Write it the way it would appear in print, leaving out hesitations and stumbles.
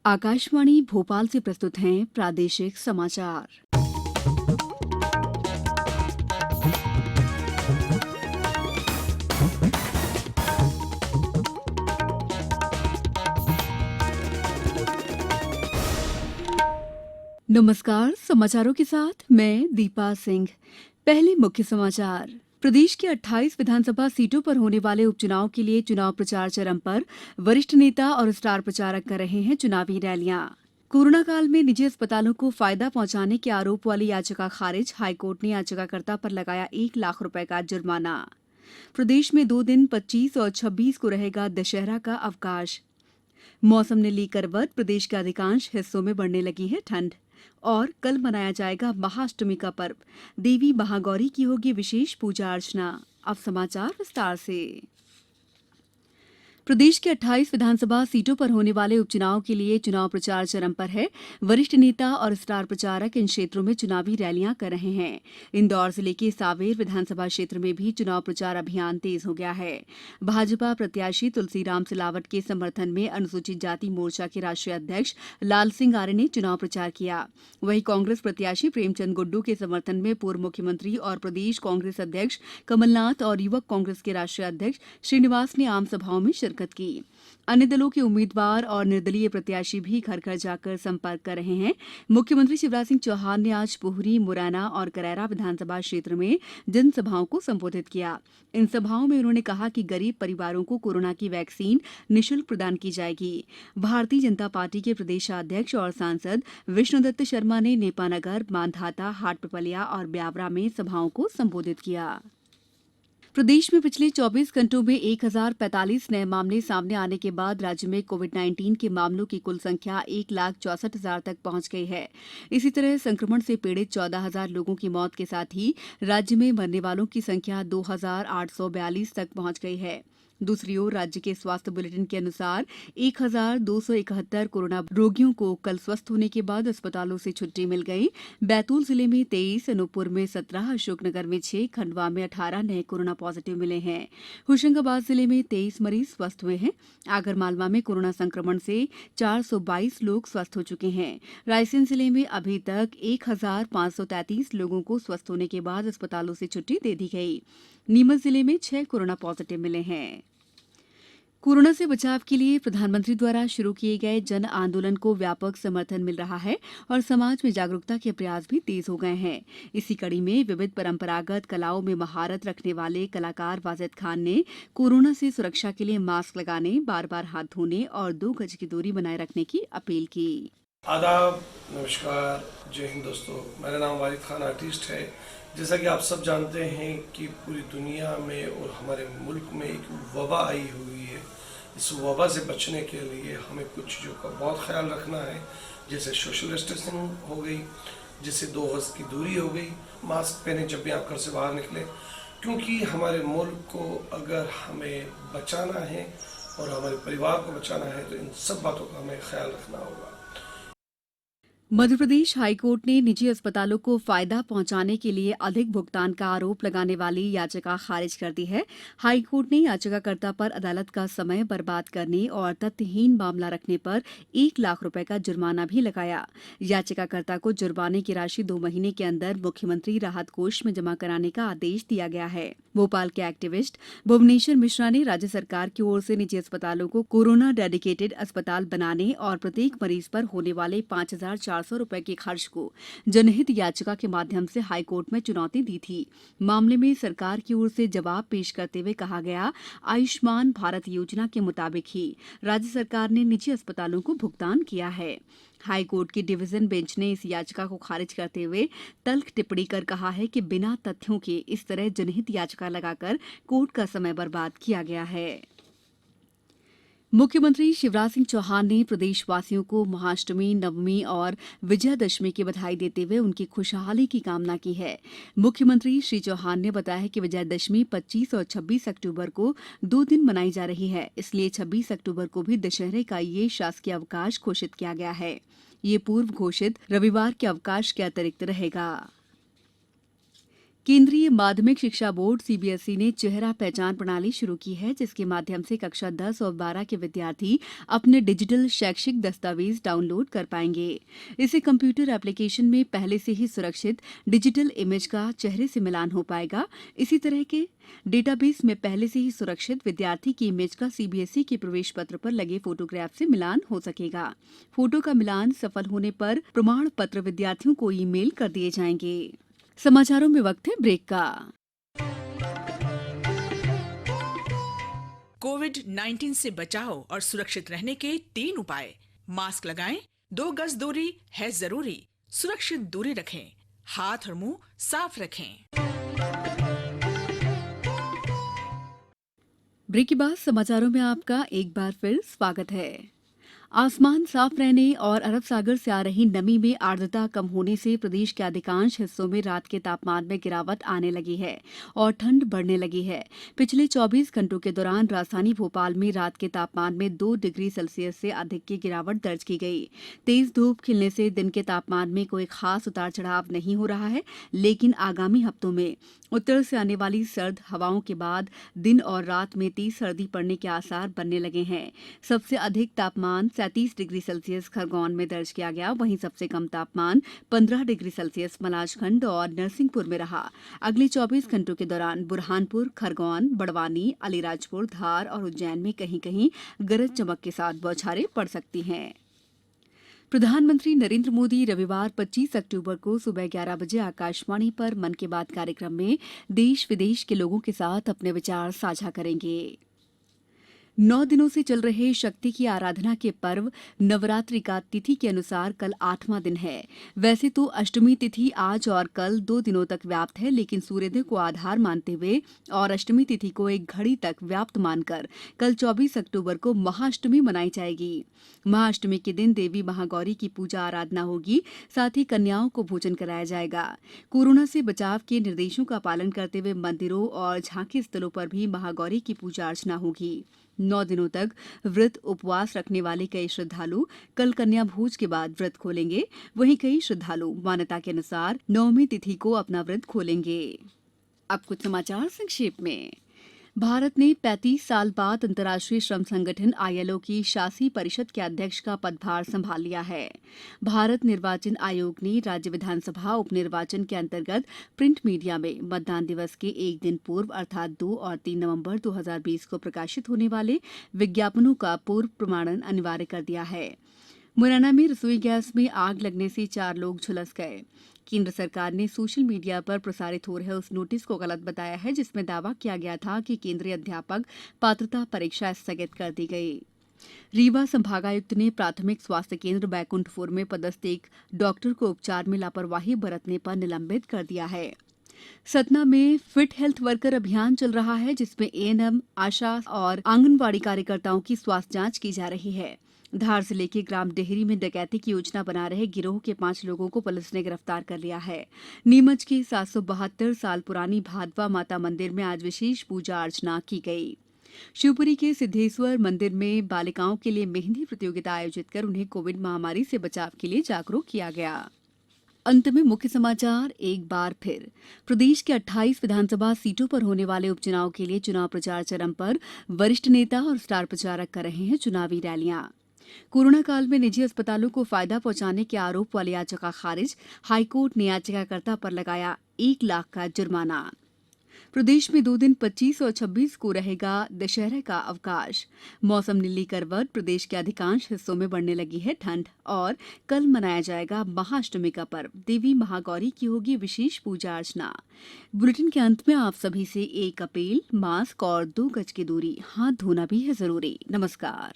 आकाशवाणी भोपाल से प्रस्तुत हैं प्रादेशिक समाचार। नमस्कार, समाचारों के साथ मैं दीपा सिंह। पहले मुख्य समाचार। प्रदेश की 28 विधानसभा सीटों पर होने वाले उपचुनाव के लिए चुनाव प्रचार चरम पर। वरिष्ठ नेता और स्टार प्रचारक कर रहे हैं चुनावी रैलियां। कोरोना काल में निजी अस्पतालों को फायदा पहुंचाने के आरोप वाली याचिका खारिज। हाईकोर्ट ने याचिकाकर्ता पर लगाया 1 लाख रुपए का जुर्माना। प्रदेश में 2 दिन 25 और 26 को रहेगा दशहरा का अवकाश। मौसम ने ली करवट। प्रदेश के अधिकांश हिस्सों में बढ़ने लगी है ठंड। और कल मनाया जाएगा महाअष्टमी का पर्व। देवी महागौरी की होगी विशेष पूजा अर्चना। अब समाचार विस्तार से। प्रदेश की 28 विधानसभा सीटों पर होने वाले उपचुनाव के लिए चुनाव प्रचार चरम पर है। वरिष्ठ नेता और स्टार प्रचारक इन क्षेत्रों में चुनावी रैलियां कर रहे हैं। इंदौर जिले के सांवेर विधानसभा क्षेत्र में भी चुनाव प्रचार अभियान तेज हो गया है। भाजपा प्रत्याशी तुलसीराम सिलावट के समर्थन में अनुसूचित जाति मोर्चा के राष्ट्रीय अध्यक्ष लाल सिंह आर्य ने चुनाव प्रचार किया। वहीं कांग्रेस प्रत्याशी प्रेमचंद गुड्डू के समर्थन में पूर्व मुख्यमंत्री और प्रदेश कांग्रेस अध्यक्ष कमलनाथ और युवक कांग्रेस के राष्ट्रीय अध्यक्ष श्रीनिवास ने आम सभाओं में शिरकत की। अन्य दलों के उम्मीदवार और निर्दलीय प्रत्याशी भी घर घर जाकर संपर्क कर रहे हैं। मुख्यमंत्री शिवराज सिंह चौहान ने आज पोहरी, मुरैना और करैरा विधानसभा क्षेत्र में जनसभाओं को संबोधित किया। इन सभाओं में उन्होंने कहा कि गरीब परिवारों को कोरोना की वैक्सीन निःशुल्क प्रदान की जाएगी। भारतीय जनता पार्टी के प्रदेशाध्यक्ष और सांसद विष्णुदत्त शर्मा ने नेपानगर, मांधाता, हाटपिपलिया और ब्यावरा में सभाओं को संबोधित किया। प्रदेश में पिछले 24 घंटों में 1045 नए मामले सामने आने के बाद राज्य में कोविड-19 के मामलों की कुल संख्या 1,64,000 तक पहुंच गई है। इसी तरह संक्रमण से पीड़ित 14,000 लोगों की मौत के साथ ही राज्य में मरने वालों की संख्या 2,842 तक पहुंच गई है। दूसरी ओर राज्य के स्वास्थ्य बुलेटिन के अनुसार 1,271 कोरोना रोगियों को कल स्वस्थ होने के बाद अस्पतालों से छुट्टी मिल गई। बैतूल जिले में 23, अनूपपुर में 17, अशोकनगर में 6, खंडवा में 18 नए कोरोना पॉजिटिव मिले हैं। होशंगाबाद जिले में 23 मरीज स्वस्थ हुए हैं। आगरमालवा में कोरोना संक्रमण से 422 लोग स्वस्थ हो चुके हैं। रायसेन जिले में अभी तक 1,533 लोगों को स्वस्थ होने के बाद अस्पतालों से छुट्टी दे दी गई। नीमच जिले में 6 कोरोना पॉजिटिव मिले हैं। कोरोना से बचाव के लिए प्रधानमंत्री द्वारा शुरू किए गए जन आंदोलन को व्यापक समर्थन मिल रहा है और समाज में जागरूकता के प्रयास भी तेज हो गए हैं। इसी कड़ी में विविध परंपरागत कलाओं में महारत रखने वाले कलाकार वाजिद खान ने कोरोना से सुरक्षा के लिए मास्क लगाने, बार बार हाथ धोने और 2 गज की दूरी बनाए रखने की अपील की। आदाब, नमस्कार, जय हिंद दोस्तों। मेरा नाम वाजिद खान आर्टिस्ट है। जैसा कि आप सब जानते हैं कि पूरी दुनिया में और हमारे मुल्क में एक वबा आई हुई है। इस वबा से बचने के लिए हमें कुछ चीज़ों का बहुत ख्याल रखना है, जैसे सोशल डिस्टेंसिंग हो गई, जैसे 2 गज की दूरी हो गई, मास्क पहने जब भी आप घर से बाहर निकलें, क्योंकि हमारे मुल्क को अगर हमें बचाना है और हमारे परिवार को बचाना है तो इन सब बातों का हमें ख्याल रखना होगा। मध्य प्रदेश हाईकोर्ट ने निजी अस्पतालों को फायदा पहुंचाने के लिए अधिक भुगतान का आरोप लगाने वाली याचिका खारिज कर दी है। हाईकोर्ट ने याचिकाकर्ता पर अदालत का समय बर्बाद करने और तथ्यहीन मामला रखने पर 1 लाख रुपए का जुर्माना भी लगाया। याचिकाकर्ता को जुर्माने की राशि 2 महीने के अंदर मुख्यमंत्री राहत कोष में जमा कराने का आदेश दिया गया है। भोपाल के एक्टिविस्ट भुवनेश्वर मिश्रा ने राज्य सरकार की ओर से निजी अस्पतालों को कोरोना डेडिकेटेड अस्पताल बनाने और प्रत्येक मरीज पर होने वाले 5,400 रुपए के खर्च को जनहित याचिका के माध्यम से हाईकोर्ट में चुनौती दी थी। मामले में सरकार की ओर से जवाब पेश करते हुए कहा गया, आयुष्मान भारत योजना के मुताबिक ही राज्य सरकार ने निजी अस्पतालों को भुगतान किया है। हाईकोर्ट की डिवीजन बेंच ने इस याचिका को खारिज करते हुए तल्ख टिप्पणी कर कहा है कि बिना तथ्यों के इस तरह जनहित याचिका लगाकर कोर्ट का समय बर्बाद किया गया है। मुख्यमंत्री शिवराज सिंह चौहान ने प्रदेशवासियों को महाअष्टमी, नवमी और विजयादशमी की बधाई देते हुए उनकी खुशहाली की कामना की है। मुख्यमंत्री श्री चौहान ने बताया कि विजयादशमी 25 और 26 अक्टूबर को 2 दिन मनाई जा रही है, इसलिए 26 अक्टूबर को भी दशहरे का ये शासकीय अवकाश घोषित किया गया है। ये पूर्व घोषित रविवार के अवकाश के अतिरिक्त रहेगा। केंद्रीय माध्यमिक शिक्षा बोर्ड सीबीएसई ने चेहरा पहचान प्रणाली शुरू की है, जिसके माध्यम से कक्षा 10 और 12 के विद्यार्थी अपने डिजिटल शैक्षिक दस्तावेज डाउनलोड कर पाएंगे। इससे कंप्यूटर एप्लीकेशन में पहले से ही सुरक्षित डिजिटल इमेज का चेहरे से मिलान हो पाएगा। इसी तरह के डेटाबेस में पहले से ही सुरक्षित विद्यार्थी की इमेज का सीबीएसई के प्रवेश पत्र पर लगे फोटोग्राफ से मिलान हो सकेगा। फोटो का मिलान सफल होने पर प्रमाण पत्र विद्यार्थियों को ईमेल कर दिए जाएंगे। समाचारों में वक्त है ब्रेक का। कोविड-19 से बचाव और सुरक्षित रहने के 3 उपाय। मास्क लगाएं, 2 गज दूरी है जरूरी, सुरक्षित दूरी रखें, हाथ और मुंह साफ रखें। ब्रेक के बाद समाचारों में आपका एक बार फिर स्वागत है। आसमान साफ रहने और अरब सागर से आ रही नमी में आर्द्रता कम होने से प्रदेश के अधिकांश हिस्सों में रात के तापमान में गिरावट आने लगी है और ठंड बढ़ने लगी है। पिछले 24 घंटों के दौरान राजधानी भोपाल में रात के तापमान में 2 डिग्री सेल्सियस से अधिक की गिरावट दर्ज की गई। तेज धूप खिलने से दिन के तापमान में कोई खास उतार चढ़ाव नहीं हो रहा है, लेकिन आगामी हफ्तों में उत्तर से आने वाली सर्द हवाओं के बाद दिन और रात में तेज सर्दी पड़ने के आसार बनने लगे हैं। सबसे अधिक तापमान 37 डिग्री सेल्सियस खरगोन में दर्ज किया गया। वहीं सबसे कम तापमान 15 डिग्री सेल्सियस मलाजखंड और नरसिंहपुर में रहा। अगले 24 घंटों के दौरान बुरहानपुर, खरगोन, बड़वानी, अलीराजपुर, धार और उज्जैन में कहीं कहीं गरज चमक के साथ बौछारें पड़ सकती हैं। प्रधानमंत्री नरेंद्र मोदी रविवार 25 अक्टूबर को सुबह 11 बजे आकाशवाणी पर मन की बात कार्यक्रम में देश विदेश के लोगों के साथ अपने विचार साझा करेंगे। 9 दिनों से चल रहे शक्ति की आराधना के पर्व नवरात्रि का तिथि के अनुसार कल 8वां दिन है। वैसे तो अष्टमी तिथि आज और कल 2 दिनों तक व्याप्त है, लेकिन सूर्योदय को आधार मानते हुए और अष्टमी तिथि को एक घड़ी तक व्याप्त मानकर कल 24 अक्टूबर को महाअष्टमी मनाई जाएगी। महाअष्टमी के दिन देवी महागौरी की पूजा आराधना होगी, साथ ही कन्याओं को भोजन कराया जाएगा। कोरोना से बचाव के निर्देशों का पालन करते हुए मंदिरों और झांकी स्थलों पर भी महागौरी की पूजा अर्चना होगी। 9 दिनों तक व्रत उपवास रखने वाले कई श्रद्धालु कल कन्या भोज के बाद व्रत खोलेंगे। वहीं कई श्रद्धालु मान्यता के अनुसार 9वीं तिथि को अपना व्रत खोलेंगे। अब कुछ समाचार संक्षेप में। भारत ने 35 साल बाद अंतर्राष्ट्रीय श्रम संगठन आईएलओ की शासी परिषद के अध्यक्ष का पदभार संभाल लिया है। भारत निर्वाचन आयोग ने राज्य विधानसभा उपनिर्वाचन के अंतर्गत प्रिंट मीडिया में मतदान दिवस के एक दिन पूर्व अर्थात 2 और 3 नवंबर 2020 को प्रकाशित होने वाले विज्ञापनों का पूर्व प्रमाणन अनिवार्य कर दिया है। मुरैना में रसोई गैस में आग लगने से 4 लोग झुलस गए। केंद्र सरकार ने सोशल मीडिया पर प्रसारित हो रहे उस नोटिस को गलत बताया है, जिसमें दावा किया गया था कि केंद्रीय अध्यापक पात्रता परीक्षा स्थगित कर दी गई। रीवा संभागायुक्त ने प्राथमिक स्वास्थ्य केंद्र बैकुंठपुर में पदस्थ एक डॉक्टर को उपचार में लापरवाही बरतने पर निलंबित कर दिया है। सतना में फिट हेल्थ वर्कर अभियान चल रहा है, जिसमें एएनएम, आशा और आंगनवाड़ी कार्यकर्ताओं की स्वास्थ्य जांच की जा रही है। धार जिले के ग्राम डेहरी में डकैती की योजना बना रहे गिरोह के 5 लोगों को पुलिस ने गिरफ्तार कर लिया है। नीमच के 772 साल पुरानी भादवा माता मंदिर में आज विशेष पूजा अर्चना की गई। शिवपुरी के सिद्धेश्वर मंदिर में बालिकाओं के लिए मेहंदी प्रतियोगिता आयोजित कर उन्हें कोविड महामारी से बचाव के लिए जागरूक किया गया। अंत में मुख्य समाचार एक बार फिर। प्रदेश के 28 विधानसभा सीटों पर होने वाले उपचुनाव के लिए चुनाव प्रचार चरम पर। वरिष्ठ नेता और स्टार प्रचारक कर रहे हैं चुनावी रैलियां। कोरोना काल में निजी अस्पतालों को फायदा पहुंचाने के आरोप वाली याचिका खारिज। हाईकोर्ट ने याचिकाकर्ता पर लगाया 1 लाख का जुर्माना। प्रदेश में 2 दिन 25 और 26 को रहेगा दशहरा का अवकाश। मौसम नीली करवट। प्रदेश के अधिकांश हिस्सों में बढ़ने लगी है ठंड और कल मनाया जाएगा महाअष्टमी का पर्व। देवी महागौरी की होगी विशेष पूजा अर्चना। बुलेटिन के अंत में आप सभी से एक अपील, मास्क और 2 गज की दूरी, हाथ धोना भी है जरूरी। नमस्कार।